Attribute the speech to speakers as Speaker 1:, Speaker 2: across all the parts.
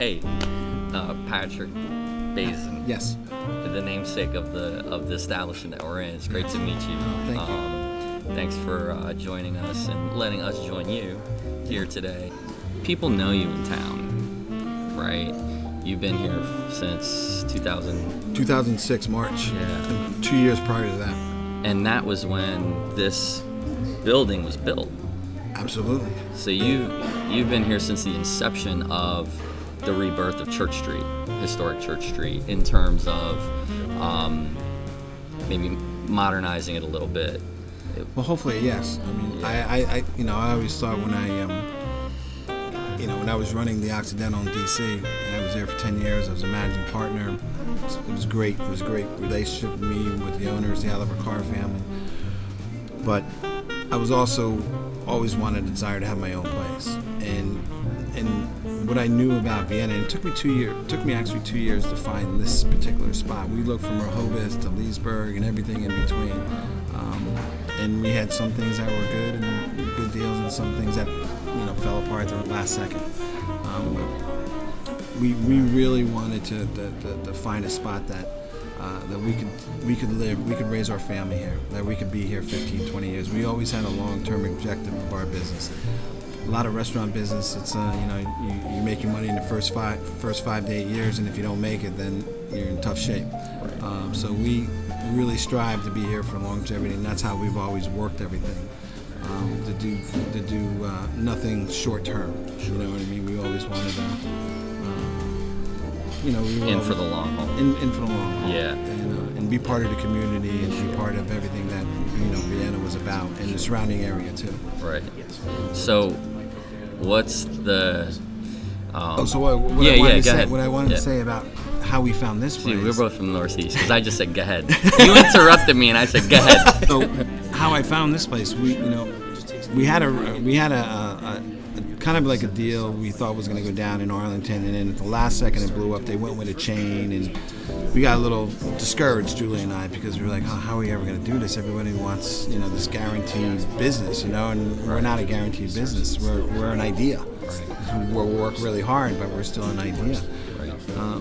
Speaker 1: Hey, Patrick Bazin.
Speaker 2: Yes.
Speaker 1: The namesake of the establishment that we're in. It's great to meet you.
Speaker 2: Thank you.
Speaker 1: Thanks for joining us and letting us join you here today. People know you in town, right? You've been here since
Speaker 2: 2006 March.
Speaker 1: Yeah.
Speaker 2: And 2 years prior to that.
Speaker 1: And that was when this building was built.
Speaker 2: Absolutely.
Speaker 1: So you've been here since the inception of the rebirth of Church Street, historic Church Street, in terms of maybe modernizing it a little bit.
Speaker 2: Well, hopefully, yes. I mean,
Speaker 1: Yeah.
Speaker 2: I always thought when I was running the Occidental in DC, and I was there for 10 years, I was a managing partner. It was great. It was a great relationship with me, with the owners, the Oliver Carr family. But I was also always wanted a desire to have my own place. And what I knew about Vienna, and it took me actually 2 years to find this particular spot. We looked from Rehoboth to Leesburg and everything in between. And we had some things that were good and good deals, and some things that fell apart at the last second. We really wanted to find a spot that we could live, we could raise our family here, that we could be here 15, 20 years. We always had a long-term objective of our business. A lot of restaurant business, it's you make your money in the first 5 to 8 years, and if you don't make it, then you're in tough shape. So we really strive to be here for longevity, and that's how we've always worked everything. To do nothing short term. You know what I mean? We always wanted to.
Speaker 1: In for the long haul.
Speaker 2: In for the long haul.
Speaker 1: Yeah.
Speaker 2: And be part of the community and be part of everything that Vienna was about, and the surrounding area too.
Speaker 1: Right. So, what's the?
Speaker 2: What I wanted to say about how we found this place.
Speaker 1: See, we're both from the Northeast, because I just said go ahead. You interrupted me, and I said go ahead.
Speaker 2: So, how I found this place, we had a kind of like a deal we thought was going to go down in Arlington, and then at the last second it blew up. They went with a chain, and we got a little discouraged, Julie and I, because we were like, how are we ever going to do this? Everybody wants this guaranteed business, and we're not a guaranteed business. We're an idea. We'll work really hard, but we're still an idea.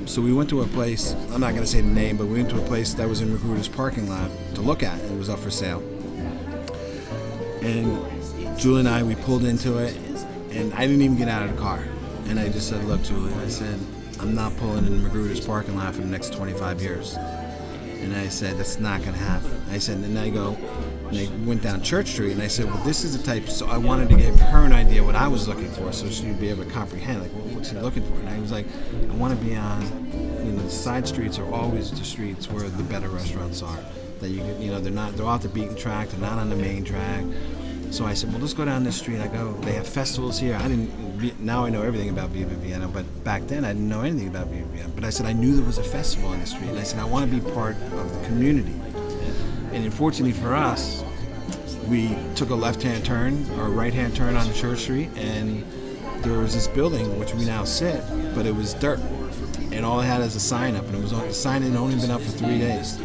Speaker 2: So we went to a place, I'm not going to say the name, but we went to a place that was in Magruder's parking lot to look at. It was up for sale. And Julie and I, we pulled into it, and I didn't even get out of the car. And I just said, look, Julie, I said, I'm not pulling in Magruder's parking lot for the next 25 years. And I said, that's not going to happen. I said, and I went down Church Street, and I said, well, this is the type, so I wanted to give her an idea what I was looking for, so she'd be able to comprehend, like, well, what's she looking for? And I was like, I want to be on, the side streets are always the streets where the better restaurants are. That you can, they're off the beaten track, they're not on the main track. So I said, well, let's go down this street. I go, they have festivals here. Now I know everything about Viva Vienna, but back then I didn't know anything about Viva Vienna. But I said, I knew there was a festival on the street. And I said, I want to be part of the community. And unfortunately for us, we took a left-hand turn or a right-hand turn on the Church Street, and there was this building, which we now sit, but it was dirt. And all it had is a sign up, and the sign had only been up for 3 days.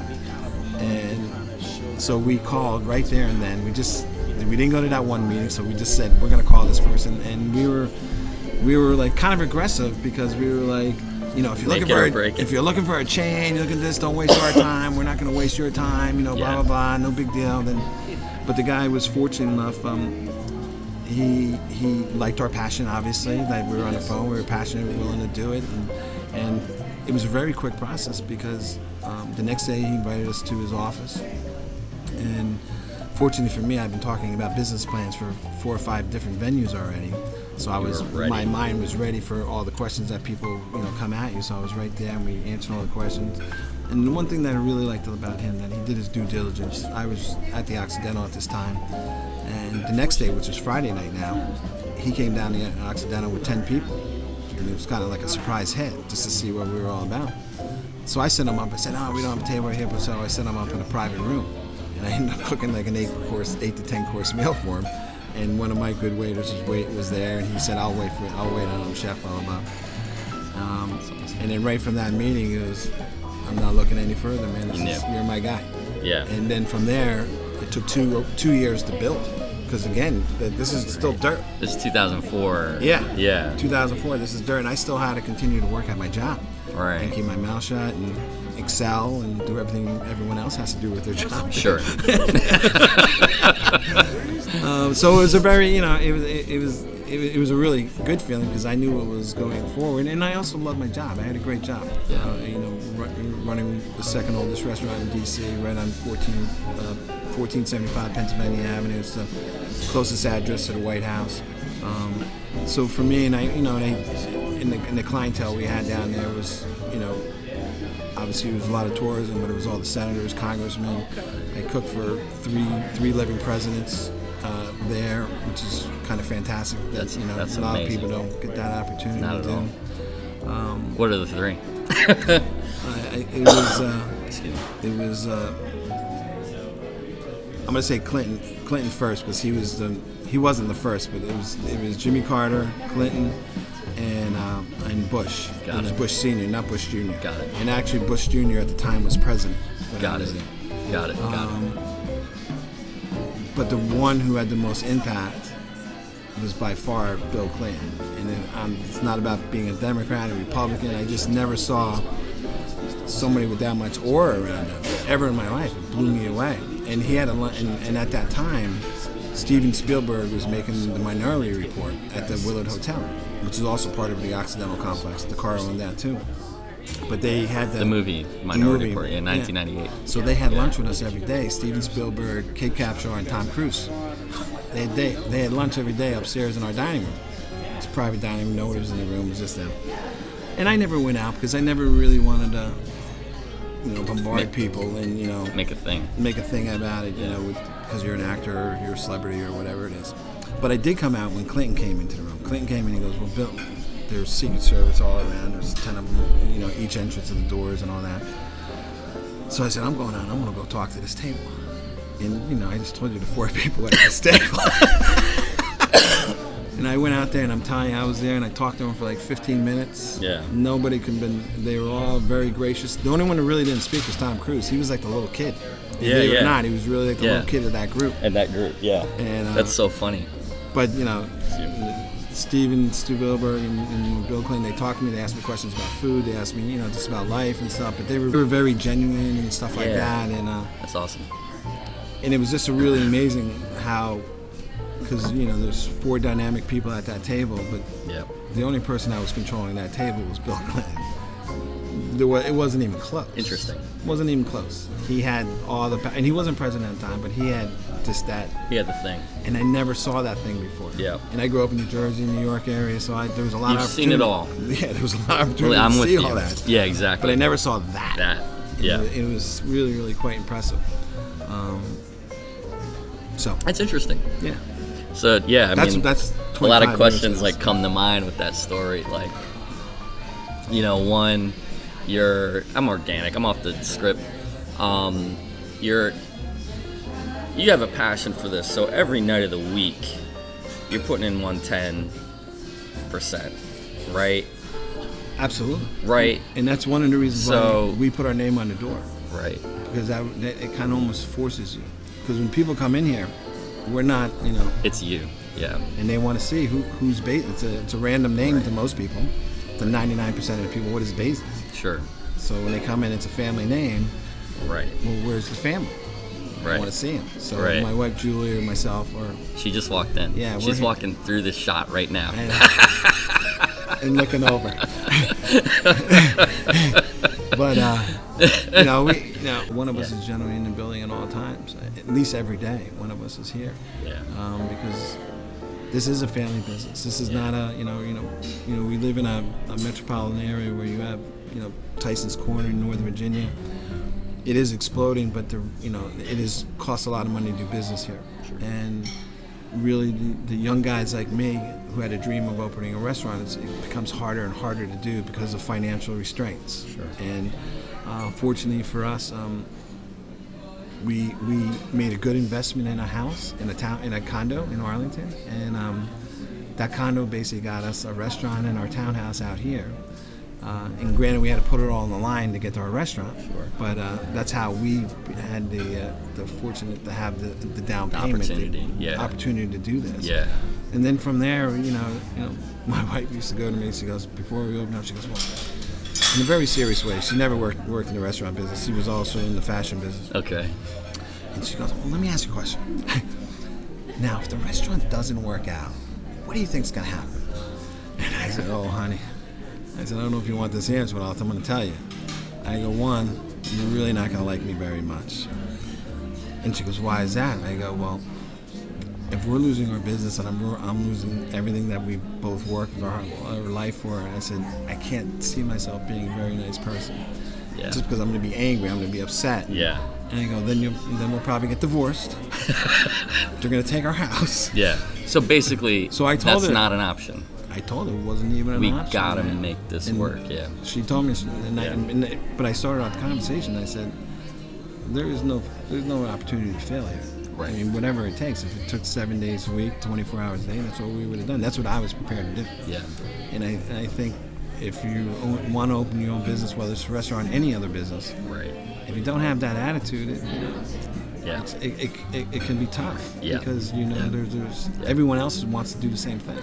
Speaker 2: And so we called right there and then. We didn't go to that one meeting, so we just said, we're going to call this person. And we were like kind of aggressive, because we were like, if you're looking for a change, look at this, don't waste our time. We're not going to waste your time, blah, blah, blah, no big deal. But the guy was fortunate enough, he liked our passion, obviously, that we were on the phone, we were passionate, we were willing to do it. And it was a very quick process, because the next day he invited us to his office. And fortunately for me, I've been talking about business plans for 4 or 5 different venues already. So my mind was ready for all the questions that people, come at you. So I was right there, and we answered all the questions. And the one thing that I really liked about him, that he did his due diligence. I was at the Occidental at this time, and the next day, which was Friday night now, he came down to the Occidental with 10 people. And it was kind of like a surprise hit, just to see what we were all about. So I set him up. I said, we don't have a table right here, so I set him up in a private room. And I ended up cooking like an 8 to 10 course meal for him. And one of my good waiters was there, and he said, I'll wait on him, chef, blah, blah, blah. And then right from that meeting, it was, I'm not looking any further, man. You're my guy.
Speaker 1: Yeah.
Speaker 2: And then from there, it took two years to build, because again, this is still dirt.
Speaker 1: This is 2004.
Speaker 2: Yeah. 2004. This is dirt, and I still had to continue to work at my job.
Speaker 1: Right.
Speaker 2: And keep my mouth shut and excel and do everything everyone else has to do with their job.
Speaker 1: Sure.
Speaker 2: So it was a very, it was a really good feeling because I knew what was going forward, and I also loved my job. I had a great job. Running the second oldest restaurant in DC, right on 1475 Pennsylvania Avenue. It's the closest address to the White House. So for me, and in the clientele we had down there was, obviously it was a lot of tourism, but it was all the senators, congressmen. I cooked for three living presidents there, which is kind of fantastic.
Speaker 1: That's
Speaker 2: a lot
Speaker 1: amazing.
Speaker 2: of people don't get that opportunity.
Speaker 1: Not at
Speaker 2: to
Speaker 1: all.
Speaker 2: do.
Speaker 1: What are the three?
Speaker 2: It was. I'm gonna say Clinton first because he wasn't the first, but it was Jimmy Carter, Clinton, and Bush.
Speaker 1: Got
Speaker 2: it was
Speaker 1: it.
Speaker 2: Bush Senior, not Bush Junior.
Speaker 1: Got it.
Speaker 2: And actually, Bush Junior at the time was president.
Speaker 1: Got it. Got it.
Speaker 2: But the one who had the most impact was by far Bill Clinton. And it's not about being a Democrat or Republican. I just never saw somebody with that much aura around him ever in my life. It blew me away. And he had and at that time, Steven Spielberg was making the Minority Report at the Willard Hotel, which is also part of the Occidental Complex. The car owned that too. But they had
Speaker 1: the movie Minority Report in 1998.
Speaker 2: So they had lunch with us every day. Steven Spielberg, Kate Capshaw, and Tom Cruise. They had lunch every day upstairs in our dining room. It's a private dining room. Nobody was in the room. It was just them. And I never went out because I never really wanted to, bombard people and
Speaker 1: make a thing
Speaker 2: about it. Because you're an actor or you're a celebrity or whatever it is. But I did come out when Clinton came into the room. Clinton came in and he goes, "Well, Bill, there's Secret Service all around. There's 10 of them, each entrance of the doors and all that." So I said, "I'm going out. I'm going to go talk to this table." And, I just told you the 4 people at this table. And I went out there, and I'm telling you, I was there, and I talked to them for like 15 minutes.
Speaker 1: Yeah.
Speaker 2: Nobody they were all very gracious. The only one who really didn't speak was Tom Cruise. He was like the little kid. Believe it or not, he was really like the little kid of that group.
Speaker 1: And that group, yeah.
Speaker 2: And
Speaker 1: that's so funny.
Speaker 2: But, Steven Spielberg and Bill Clinton, they talked to me, they asked me questions about food, they asked me, just about life and stuff, but they were very genuine and stuff like that. And
Speaker 1: that's awesome.
Speaker 2: And it was just really amazing how, because, there's 4 dynamic people at that table, but the only person that was controlling that table was Bill Clinton. It wasn't even close.
Speaker 1: Interesting.
Speaker 2: It wasn't even close. He had all the and he wasn't president at the time, but he had just that.
Speaker 1: He had the thing.
Speaker 2: And I never saw that thing before.
Speaker 1: Yeah.
Speaker 2: And I grew up in New Jersey, New York area, so there was a lot of opportunity.
Speaker 1: You've seen it all.
Speaker 2: Yeah, there was a lot of opportunity
Speaker 1: I'm
Speaker 2: to
Speaker 1: with
Speaker 2: see
Speaker 1: you.
Speaker 2: all that.
Speaker 1: Yeah, exactly.
Speaker 2: But I never saw that.
Speaker 1: Yeah.
Speaker 2: It was really, really quite impressive. So.
Speaker 1: That's interesting.
Speaker 2: Yeah.
Speaker 1: So yeah,
Speaker 2: that's
Speaker 1: a lot of questions come to mind with that story. Like, one, I'm organic. I'm off the script. You have a passion for this. So every night of the week, you're putting in 110%, right?
Speaker 2: Absolutely.
Speaker 1: Right.
Speaker 2: And that's one of the reasons why we put our name on the door.
Speaker 1: Right.
Speaker 2: Because it kind of almost forces you. Because when people come in here, we're not,
Speaker 1: It's you, yeah.
Speaker 2: And they want to see who's Bazin. It's a random name to most people. To 99% of the people, what is Bazin?
Speaker 1: Sure.
Speaker 2: So when they come in, it's a family name.
Speaker 1: Right.
Speaker 2: Well, where's the family?
Speaker 1: Right.
Speaker 2: I want to see him. So
Speaker 1: right.
Speaker 2: My wife Julie or myself
Speaker 1: She just walked in.
Speaker 2: Yeah,
Speaker 1: she's walking through this shot right now.
Speaker 2: And looking over. But one of us is generally in the building at all times. At least every day, one of us is here.
Speaker 1: Yeah.
Speaker 2: Because this is a family business. This is not a we live in a metropolitan area where you have Tyson's Corner in Northern Virginia. It is exploding, but it costs a lot of money to do business here. Sure. And really, the young guys like me who had a dream of opening a restaurant, it becomes harder and harder to do because of financial restraints.
Speaker 1: Sure.
Speaker 2: And fortunately for us, we made a good investment in a house in a condo in Arlington, and that condo basically got us a restaurant in our townhouse out here. And granted, we had to put it all on the line to get to our restaurant.
Speaker 1: Sure.
Speaker 2: But that's how we had the fortunate to have the down payment, opportunity to do this.
Speaker 1: Yeah.
Speaker 2: And then from there, my wife used to go to me. She goes, before we opened up, she goes, well, in a very serious way. She never worked in the restaurant business. She was also in the fashion business.
Speaker 1: Okay.
Speaker 2: And she goes, well, let me ask you a question. Now, if the restaurant doesn't work out, what do you think's gonna happen? And I said, oh, honey. I said, I don't know if you want this answer, but I'm going to tell you. I go, one, you're really not going to like me very much. And she goes, why is that? And I go, well, if we're losing our business and I'm losing everything that we both worked our life for, I said, I can't see myself being a very nice person.
Speaker 1: Yeah.
Speaker 2: Just because I'm going to be angry, I'm going to be upset.
Speaker 1: Yeah.
Speaker 2: And I go, then we'll probably get divorced. They're going to take our house.
Speaker 1: Yeah. So basically,
Speaker 2: so I told
Speaker 1: that's
Speaker 2: her,
Speaker 1: not an option.
Speaker 2: I told her it wasn't even an option.
Speaker 1: We gotta make this work, yeah.
Speaker 2: She told me, but I started out the conversation. I said, there's no opportunity to fail here.
Speaker 1: Right.
Speaker 2: I mean, whatever it takes. If it took 7 days a week, 24 hours a day, that's what we would have done. That's what I was prepared to do.
Speaker 1: Yeah.
Speaker 2: And I think if you want to open your own business, whether it's a restaurant or any other business,
Speaker 1: right,
Speaker 2: if you don't have that attitude,
Speaker 1: yeah,
Speaker 2: it can be tough.
Speaker 1: Yeah.
Speaker 2: Because there's everyone else wants to do the same thing,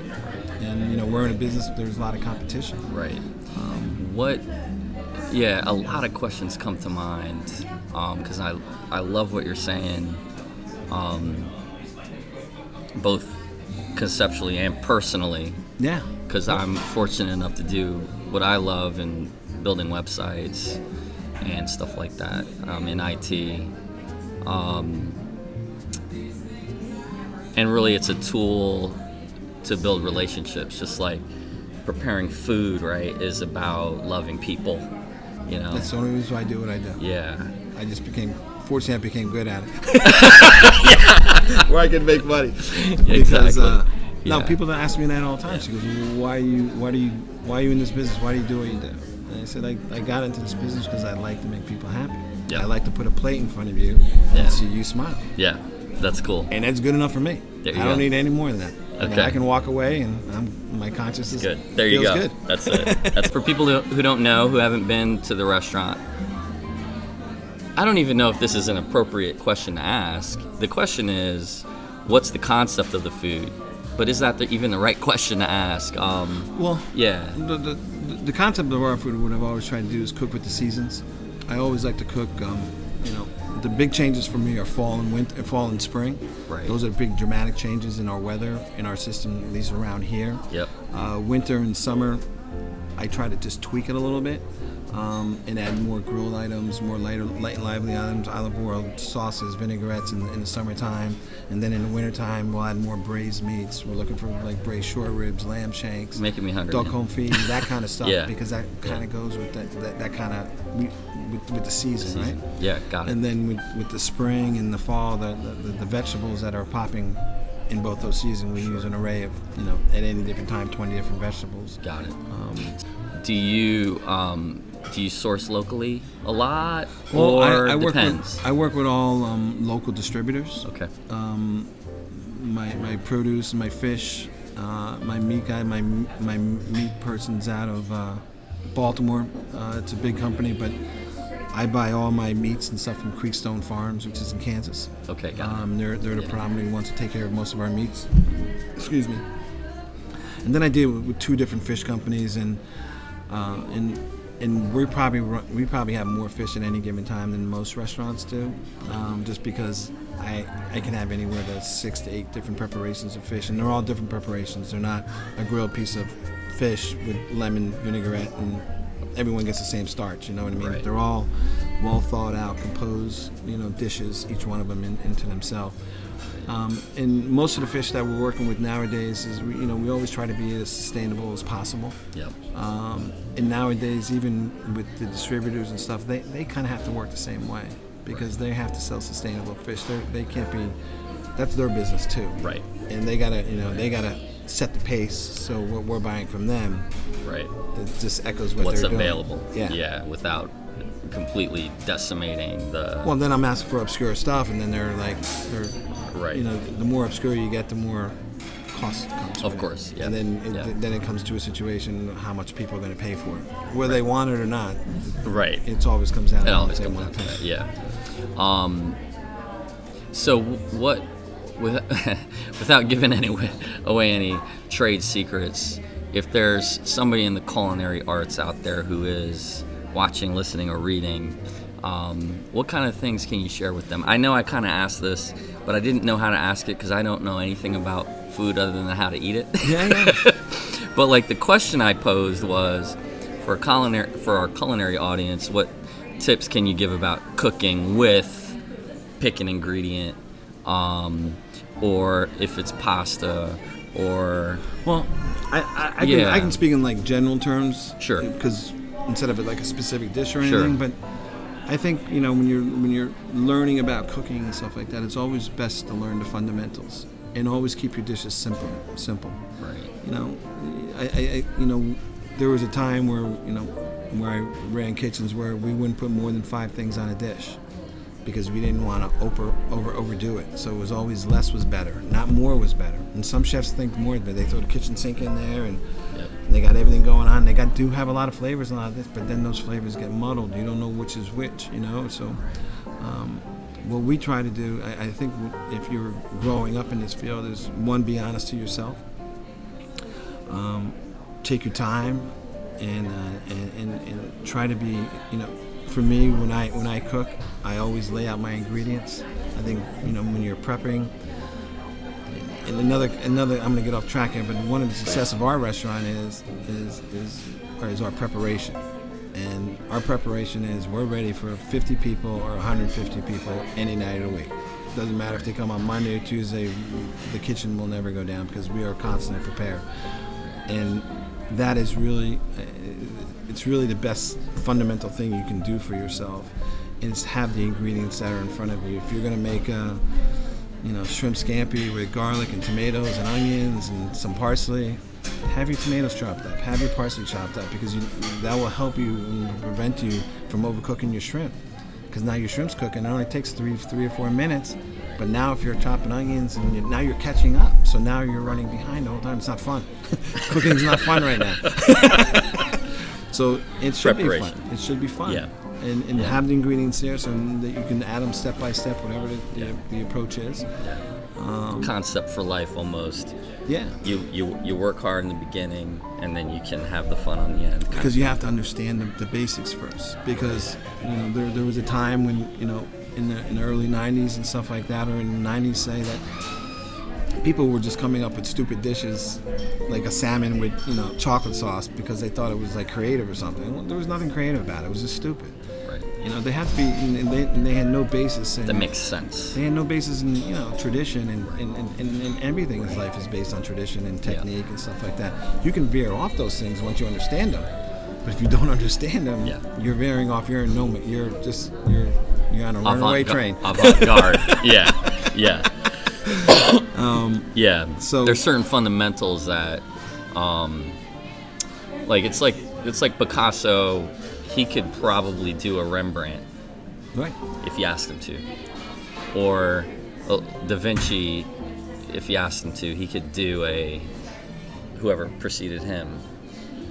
Speaker 2: and we're in a business. There's a lot of competition.
Speaker 1: Right. A lot of questions come to mind because I love what you're saying, both conceptually and personally. Yeah. Because I'm fortunate enough to do what I love in building websites and stuff like that in IT. And really it's a tool to build relationships, just like preparing food, right, is about loving people, That's
Speaker 2: the only reason why I do what I do.
Speaker 1: Yeah.
Speaker 2: Fortunately I became good at it. Where I can make money. Because, now people don't ask me that all the time. She goes, why are you in this business? Why do you do what you do? And I said, I got into this business because I like to make people happy. Yep. I like to put a plate in front of you and see you smile. Yeah, that's cool. And that's good enough for me. I don't need any more than that. Okay. I can walk away and my consciousness
Speaker 1: good. There you
Speaker 2: feels
Speaker 1: go.
Speaker 2: Good.
Speaker 1: That's it. That's for people who don't know, who haven't been to the restaurant. I don't even know if this is an appropriate question to ask. The question is, what's the concept of the food? But is that even the right question to ask?
Speaker 2: The concept of our food, what I've always tried to do is cook with the seasons. I always like to cook, the big changes for me are fall and spring. Right. Those are big dramatic changes in our weather, in our system, at least around here. Yep. Winter and summer, I try to just tweak it a little bit. And add more grilled items, more light and lively items, olive oil, sauces, vinaigrettes in the summertime. And then in the wintertime, we'll add more braised meats. We're looking for like braised short ribs, lamb shanks. Making me hungry. Duck confit, that kind of stuff. Because that kind of goes with that kind of, with the season, right? Yeah, got it. And then with the spring and the fall, the vegetables that are popping in both those seasons, we use an array of, at any different time, 20 different vegetables. Got it.
Speaker 1: Do you source locally a lot,
Speaker 2: well,
Speaker 1: or
Speaker 2: I
Speaker 1: depends?
Speaker 2: I work with all local distributors. Okay. My produce, my fish, my meat guy, my meat person's out of Baltimore. It's a big company, but I buy all my meats and stuff from Creekstone Farms, which is in Kansas. Okay, got it. They're the predominant ones to take care of most of our meats. Excuse me. And then I deal with two different fish companies, and we probably have more fish at any given time than most restaurants do, just because I can have anywhere to 6 to 8 different preparations of fish, and they're all different preparations. They're not a grilled piece of fish with lemon vinaigrette and everyone gets the same starch. You know what I mean? Right. They're all well thought out, composed, dishes, each one of them into themselves. And most of the fish that we're working with nowadays is, we always try to be as sustainable as possible. Yep. And nowadays, even with the distributors and stuff, they kind of have to work the same way because they have to sell sustainable fish. They can't be. That's their business too. Right. And they gotta set the pace. So what we're buying from them, right, it just echoes what's available. Doing. Yeah. Without completely decimating the. Well, then I'm asking for obscure stuff, and then they're right. The more obscure you get, the more cost comes.
Speaker 1: Of course, yeah.
Speaker 2: And then it comes to a situation how much people are going to pay for it, whether they want it or not.
Speaker 1: Right.
Speaker 2: It always comes down to
Speaker 1: It
Speaker 2: how
Speaker 1: always
Speaker 2: much they
Speaker 1: comes
Speaker 2: want
Speaker 1: down
Speaker 2: to
Speaker 1: to
Speaker 2: pay.
Speaker 1: that, yeah. So what, without giving away any trade secrets, if there's somebody in the culinary arts out there who is watching, listening, or reading, what kind of things can you share with them? I know I kind of asked this, but I didn't know how to ask it because I don't know anything about food other than how to eat it.
Speaker 2: Yeah.
Speaker 1: But like the question I posed was, for our culinary audience, what tips can you give about cooking with pick an ingredient, or if it's pasta, or
Speaker 2: Well, I can speak in like general terms,
Speaker 1: Sure.
Speaker 2: because instead of it like a specific dish or
Speaker 1: Sure.
Speaker 2: anything. But I think when you're learning about cooking and stuff like that, it's always best to learn the fundamentals and always keep your dishes simple.
Speaker 1: right.
Speaker 2: There was a time where I ran kitchens where we wouldn't put more than 5 things on a dish because we didn't want to overdo it. So it was always less was better, not more was better. And some chefs think more, but they throw the kitchen sink in there and they got everything going on. They do have a lot of flavors and a lot of this, but then those flavors get muddled. You don't know which is which, So what we try to do, I think if you're growing up in this field, is one, be honest to yourself. Take your time and try to be, for me, when I cook, I always lay out my ingredients. I think, when you're prepping, and another, I'm going to get off track here, but one of the success of our restaurant is our preparation. And our preparation is we're ready for 50 people or 150 people any night of the week. Doesn't matter if they come on Monday or Tuesday, the kitchen will never go down because we are constantly prepared. And that is really, it's really the best fundamental thing you can do for yourself is have the ingredients that are in front of you. If you're going to make shrimp scampi with garlic and tomatoes and onions and some parsley, have your tomatoes chopped up, have your parsley chopped up, because that will help you and prevent you from overcooking your shrimp. Because now your shrimp's cooking, it only takes 3 or 4 minutes. But now if you're chopping onions and now you're catching up, so now you're running behind the whole time. It's not fun. Cooking's not fun right now. So it should be fun. It should be fun.
Speaker 1: Yeah.
Speaker 2: And have the ingredients there so that you can add them step by step, whatever the approach is.
Speaker 1: Concept for life almost.
Speaker 2: Yeah.
Speaker 1: You work hard in the beginning, and then you can have the fun on the end.
Speaker 2: Because you have to understand the basics first. Because there was a time when in the early 90s and stuff like that, or in the 90s, say that people were just coming up with stupid dishes like a salmon with chocolate sauce because they thought it was like creative or something. Well, there was nothing creative about it. It was just stupid.
Speaker 1: Right.
Speaker 2: They have to be, and they had no basis.
Speaker 1: That makes sense.
Speaker 2: They had no basis in tradition, and everything in life is based on tradition and technique and stuff like that. You can veer off those things once you understand them, but if you don't understand them, you're veering off. You're on a runaway train.
Speaker 1: Avant-garde. Yeah. Yeah.
Speaker 2: So
Speaker 1: there's certain fundamentals that, it's like Picasso. He could probably do a Rembrandt,
Speaker 2: right,
Speaker 1: if you asked him to, or Da Vinci, if you asked him to, he could do whoever preceded him.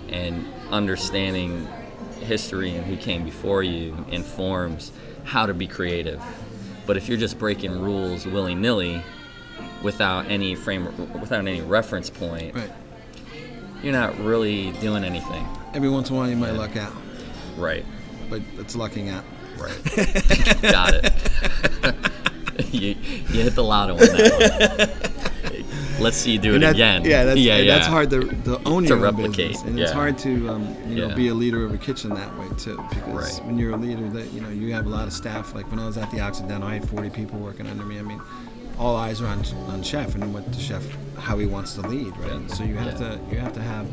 Speaker 1: And understanding history and who came before you informs how to be creative. But if you're just breaking rules willy-nilly without any reference point,
Speaker 2: right, you're
Speaker 1: not really doing anything.
Speaker 2: Every once in a while you might luck out.
Speaker 1: Right.
Speaker 2: But it's lucking out.
Speaker 1: Right. Got it. you hit the lotto on that one. Let's see you do it again.
Speaker 2: That's hard to own your own
Speaker 1: replicate.
Speaker 2: Business. And it's hard to be a leader of a kitchen that way too. Because when you're a leader, you have a lot of staff. Like when I was at the Occidental, I had 40 people working under me. I mean, all eyes are on chef and what the chef, how he wants to lead, right? So you have to have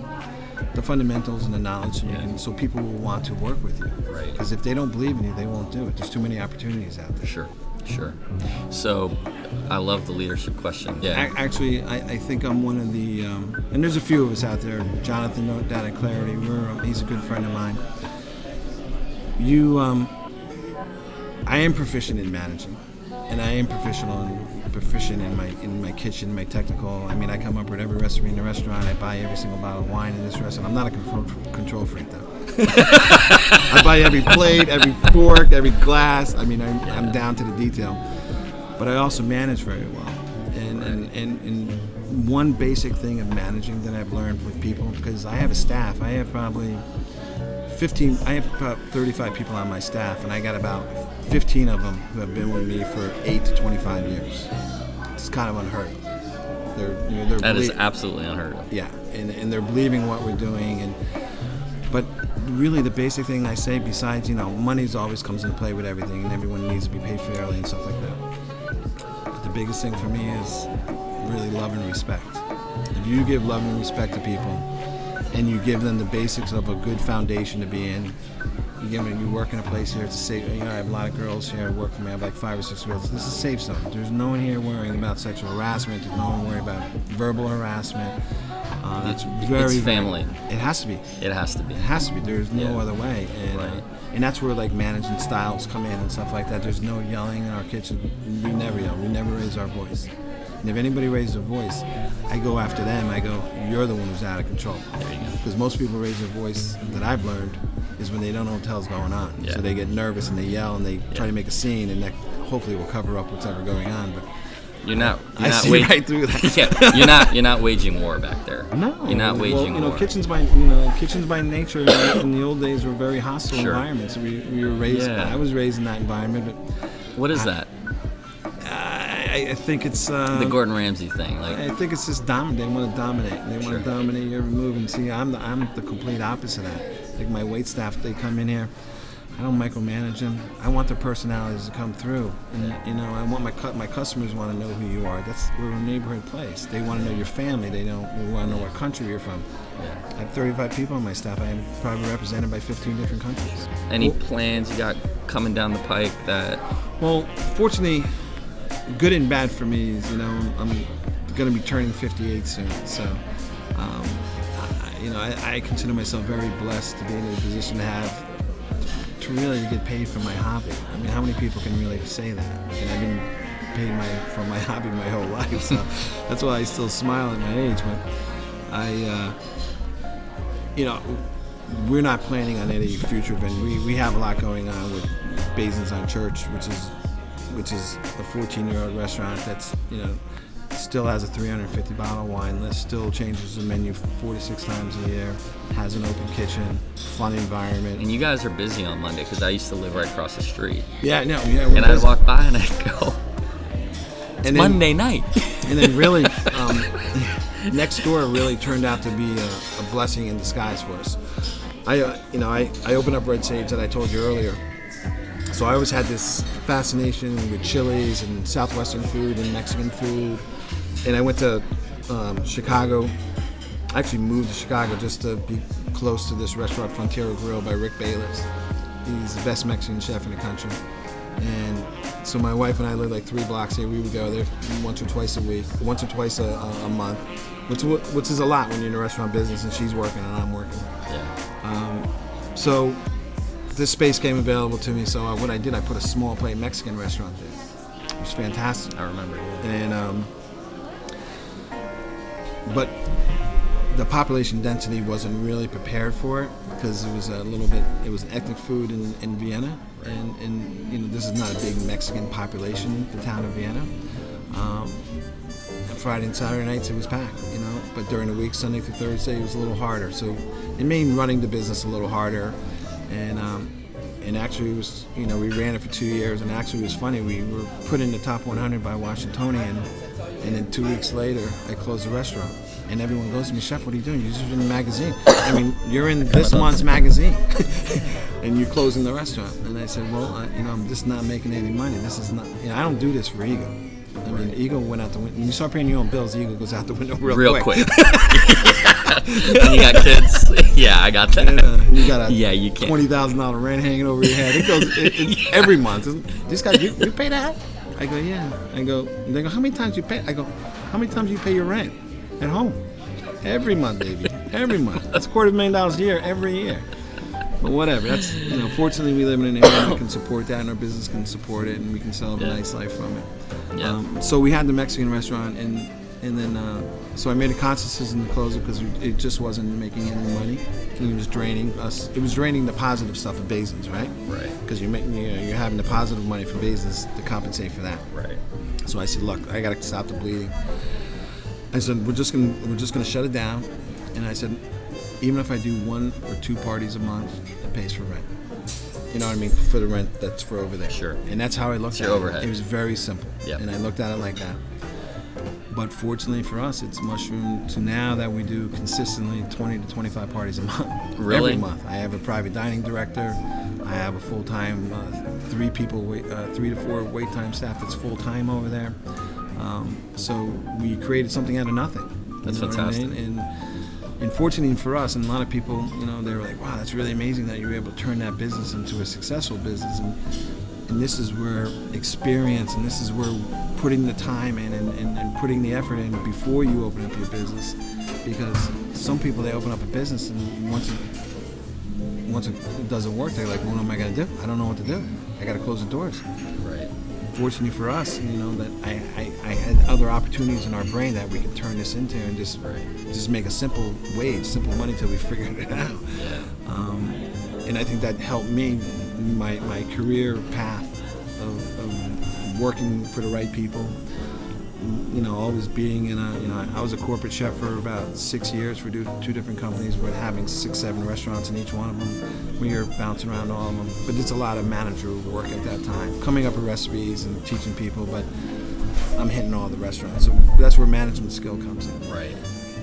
Speaker 2: the fundamentals and the knowledge, so people will want to work with you.
Speaker 1: Right.
Speaker 2: Because if they don't believe in you, they won't do it. There's too many opportunities out there.
Speaker 1: Sure. So, I love the leadership question. Yeah.
Speaker 2: Actually, I think I'm one of the, and there's a few of us out there. Jonathan down at Clarity, he's a good friend of mine. I am proficient in managing, and I am proficient proficient in my kitchen, my technical. I mean, I come up with every recipe in the restaurant. I buy every single bottle of wine in this restaurant. I'm not a control freak though. I buy every plate, every fork, every glass. I mean, I'm down to the detail. But I also manage very well. And one basic thing of managing that I've learned with people, because I have a staff. I have probably 15. I have about 35 people on my staff, and I got about 15 of them who have been with me for 8 to 25 years. It's kind of unheard of.
Speaker 1: That is absolutely unheard of.
Speaker 2: Yeah, and they're believing what we're doing, but really the basic thing I say, besides money's always comes into play with everything, and everyone needs to be paid fairly and stuff like that. But the biggest thing for me is really love and respect. If you give love and respect to people, and you give them the basics of a good foundation to be in. You work in a place here, it's a safe. I have a lot of girls here who work for me. I have like 5 or 6 girls. This is a safe zone. There's no one here worrying about sexual harassment. There's no one worrying about verbal harassment. That's
Speaker 1: It's family.
Speaker 2: It has to be.
Speaker 1: It has to be.
Speaker 2: It has to be. There's no other way. And
Speaker 1: Right.
Speaker 2: and that's where like managing styles come in and stuff like that. There's no yelling in our kitchen. We never yell. We never raise our voice. And if anybody raises their voice, I go after them. I go, you're the one who's out of control.
Speaker 1: There you go.
Speaker 2: Because most people raise their voice, that I've learned, is when they don't know what the hell's going on.
Speaker 1: Yeah.
Speaker 2: So they get nervous and they yell and they try to make a scene, and that hopefully will cover up what's ever going on. But
Speaker 1: You're not
Speaker 2: see right through that.
Speaker 1: Yeah, you're not waging war back there.
Speaker 2: No,
Speaker 1: You're not waging war.
Speaker 2: Kitchens by nature in the old days were very hostile
Speaker 1: Sure.
Speaker 2: environments. We were raised.
Speaker 1: Yeah.
Speaker 2: I was raised in that environment. But
Speaker 1: What is that?
Speaker 2: I think it's
Speaker 1: The Gordon Ramsay thing, like.
Speaker 2: I think it's just dominate. They want to dominate. They want
Speaker 1: Sure.
Speaker 2: to dominate your every move. And see, I'm the complete opposite of that. Like my wait staff, they come in here. I don't micromanage them. I want their personalities to come through, and I want my customers want to know who you are. We're a neighborhood place. They want to know your family. They want to know what country you're from.
Speaker 1: Yeah.
Speaker 2: I have 35 people on my staff. I am probably represented by 15 different countries.
Speaker 1: Any plans you got coming down the pike that?
Speaker 2: Well, fortunately, good and bad for me is, I'm going to be turning 58 soon. So, I consider myself very blessed to be in a position to really get paid for my hobby. I mean, how many people can really say that? And I've been paid for my hobby my whole life, so that's why I still smile at my age. But we're not planning on any future event. We have a lot going on with Bazin's on Church, which is a 14-year-old restaurant that's still has a 350 bottle wine list, still changes the menu 4 to 6 times a year, has an open kitchen, fun environment.
Speaker 1: And you guys are busy on Monday because I used to live right across the street.
Speaker 2: Yeah.
Speaker 1: And I'd walk by and I'd go, it's Monday night.
Speaker 2: And then really, next door really turned out to be a blessing in disguise for us. I opened up Red Sage that I told you earlier. So I always had this fascination with Chili's and Southwestern food and Mexican food. And I went to Chicago. I actually moved to Chicago just to be close to this restaurant, Frontiero Grill by Rick Bayless. He's the best Mexican chef in the country. And so my wife and I lived like 3 blocks here. We would go there once or twice a month, which is a lot when you're in the restaurant business and she's working and I'm working.
Speaker 1: Yeah.
Speaker 2: So this space came available to me, so what I did, I put a small plate Mexican restaurant there. It was fantastic.
Speaker 1: I remember.
Speaker 2: And but the population density wasn't really prepared for it because it was an ethnic food in Vienna, and this is not a big Mexican population, the town of Vienna. Friday and Saturday nights it was packed, but during the week, Sunday through Thursday, it was a little harder. So it made running the business a little harder. And actually, it was, we ran it for 2 years, and actually, it was funny. We were put in the top 100 by Washingtonian, and then 2 weeks later, I closed the restaurant. And everyone goes to me, Chef, what are you doing? You're just in the magazine. I mean, you're in this month's magazine, and you're closing the restaurant. And I said, well, I'm just not making any money. This is not, I don't do this for ego. I mean, ego went out the window. When you start paying your own bills, the ego goes out the window real quick.
Speaker 1: And you got kids? Yeah, I got that.
Speaker 2: And, you got a
Speaker 1: you can't.
Speaker 2: $20,000 rent hanging over your head. It goes every month. This guy, you pay that? I go, yeah. I go, they go, how many times you pay? I go, how many times do you pay your rent at home? Every month, baby. Every month. That's $250,000 a year, every year. But whatever. That's fortunately we live in an area that can support that, and our business can support it, and we can still have a nice life from it.
Speaker 1: Yeah.
Speaker 2: So we had the Mexican restaurant, and then so I made a conscious decision to close it because it just wasn't making any money. It was draining us. It was draining the positive stuff of Bazin's, right?
Speaker 1: Right.
Speaker 2: Because you're having the positive money from Bazin's to compensate for that.
Speaker 1: Right.
Speaker 2: So I said, look, I got to stop the bleeding. I said, we're just gonna shut it down. And I said, even if I do 1 or 2 parties a month, it pays for rent. You know what I mean? For the rent that's for over there.
Speaker 1: Sure.
Speaker 2: And that's how I looked at it.
Speaker 1: Overhead.
Speaker 2: It was very simple.
Speaker 1: Yep.
Speaker 2: And I looked at it like that. But fortunately for us, it's mushroomed to now that we do consistently 20 to 25 parties a month.
Speaker 1: Really?
Speaker 2: Every month. I have a private dining director. I have a full-time 3 to 4 wait time staff that's full-time over there. So we created something out of nothing.
Speaker 1: That's
Speaker 2: fantastic.
Speaker 1: fantastic.
Speaker 2: I mean? And fortunately for us, and a lot of people, they were like, wow, that's really amazing that you were able to turn that business into a successful business. And this is where experience, and this is where putting the time in and putting the effort in before you open up your business. Because some people, they open up a business, and once it doesn't work, they're like, well, what am I going to do? I don't know what to do. I got to close the doors.
Speaker 1: Right.
Speaker 2: Fortunately for us, that I had other opportunities in our brain that we could turn this into and just make a simple wage, simple money till we figured it out.
Speaker 1: Yeah.
Speaker 2: And I think that helped me, my career path of working for the right people. Always being in I was a corporate chef for about 6 years for 2 different companies. We're having 6, 7 restaurants in each one of them. We are bouncing around all of them. But it's a lot of managerial work at that time, coming up with recipes and teaching people. But I'm hitting all the restaurants. So that's where management skill comes in.
Speaker 1: Right.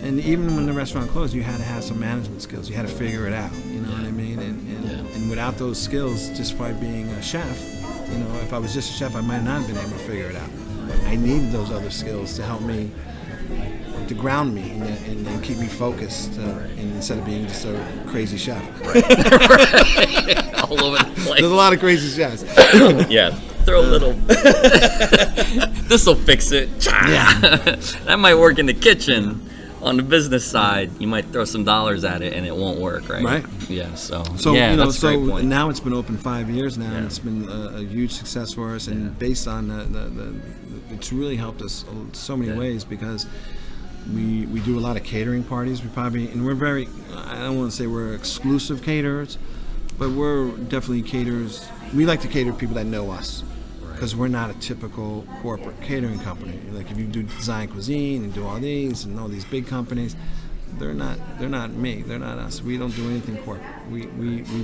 Speaker 2: And even when the restaurant closed, you had to have some management skills. You had to figure it out. You know what I mean? And without those skills, just by being a chef, if I was just a chef, I might not have been able to figure it out. I needed those other skills to help me, to ground me and keep me focused, and instead of being just a crazy chef.
Speaker 1: Right. All over the place.
Speaker 2: There's a lot of crazy chefs.
Speaker 1: Yeah. Throw a little. This'll fix it.
Speaker 2: Yeah.
Speaker 1: That might work in the kitchen. On the business side, you might throw some dollars at it and it won't work, right?
Speaker 2: Right.
Speaker 1: Yeah. So
Speaker 2: yeah,
Speaker 1: that's a great
Speaker 2: so
Speaker 1: point.
Speaker 2: now it's been open 5 years now,
Speaker 1: Yeah.
Speaker 2: and it's been a huge success for us. And based on it's really helped us so many ways because we do a lot of catering parties. We're very, I don't want to say we're exclusive caterers, but we're definitely caterers. We like to cater to people that know us. Because we're not a typical corporate catering company. Like if you do design cuisine and do all these big companies, they're not me. They're not us. We don't do anything corporate. We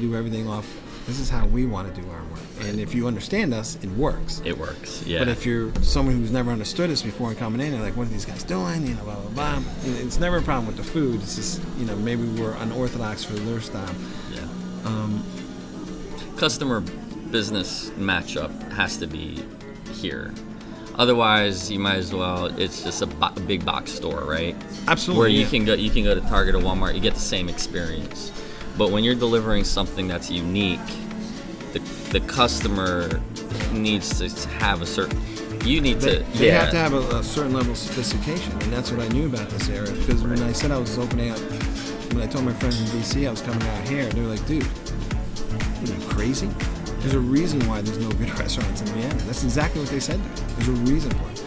Speaker 2: do everything off. This is how we want to do our work. And if you understand us, it works.
Speaker 1: It works. Yeah.
Speaker 2: But if you're someone who's never understood us before and coming in, they're like, what are these guys doing? Blah blah blah. It's never a problem with the food. It's just maybe we're unorthodox for their style.
Speaker 1: Yeah. Customer business matchup has to be here. Otherwise, you might as well. It's just a big box store, right?
Speaker 2: Absolutely.
Speaker 1: Where you can go to Target or Walmart, you get the same experience. But when you're delivering something that's unique, the customer needs to have a certain. You need to.
Speaker 2: They have to have a certain level of sophistication, and that's what I knew about this area. Because when I said I was opening up, when I told my friends in DC I was coming out here, they were like, "Dude, are you crazy? There's a reason why there's no good restaurants in Vienna." That's exactly what they said to me. There's a reason for it.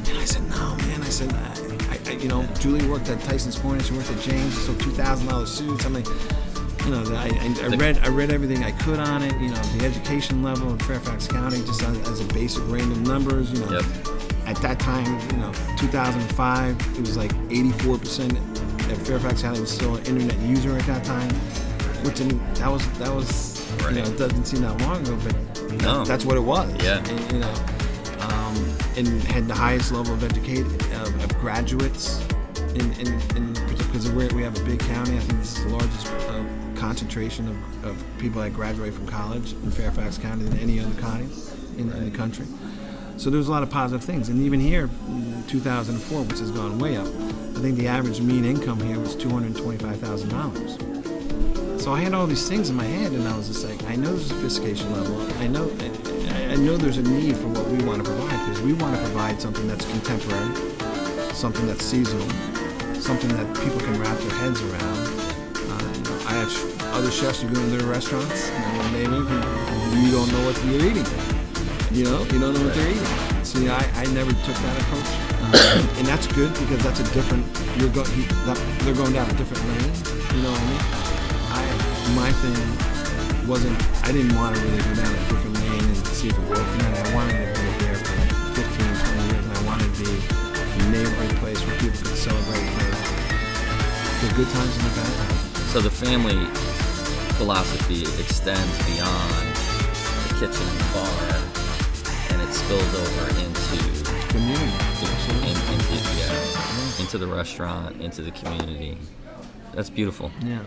Speaker 2: And I said, no, man. I said, Julie worked at Tyson's Corner. She worked at James. She sold $2,000 suits. I'm like, I read everything I could on it. The education level in Fairfax County, just as a basic random numbers.
Speaker 1: Yep.
Speaker 2: At that time, 2005, it was like 84% at Fairfax County was still an internet user at that time. Which that was.
Speaker 1: Right.
Speaker 2: It doesn't seem that long ago, but
Speaker 1: No.
Speaker 2: that's what it was.
Speaker 1: Yeah.
Speaker 2: And had the highest level of of graduates because we have a big county. I think this is the largest concentration of people that graduate from college in Fairfax County than any other county in the country. So there's a lot of positive things. And even here, in 2004, which has gone way up, I think the average mean income here was $225,000. So I had all these things in my head, and I was just like, I know there's a sophistication level. I know there's a need for what we want to provide, because we want to provide something that's contemporary, something that's seasonal, something that people can wrap their heads around. I have other chefs who go into their restaurants, you don't know what you're eating. You don't know what they're eating. See, I never took that approach, and that's good because that's a different. They're going down a different lane. You know what I mean? My thing wasn't. I didn't want to really go down a different lane and see if it worked. And I wanted to go there for 15, 20 years, and I wanted to be a neighborhood place where people could celebrate the good times and the bad times.
Speaker 1: So the family philosophy extends beyond the kitchen and the bar, and it spills over into
Speaker 2: Community.
Speaker 1: into the restaurant, into the community. That's beautiful.
Speaker 2: Yeah.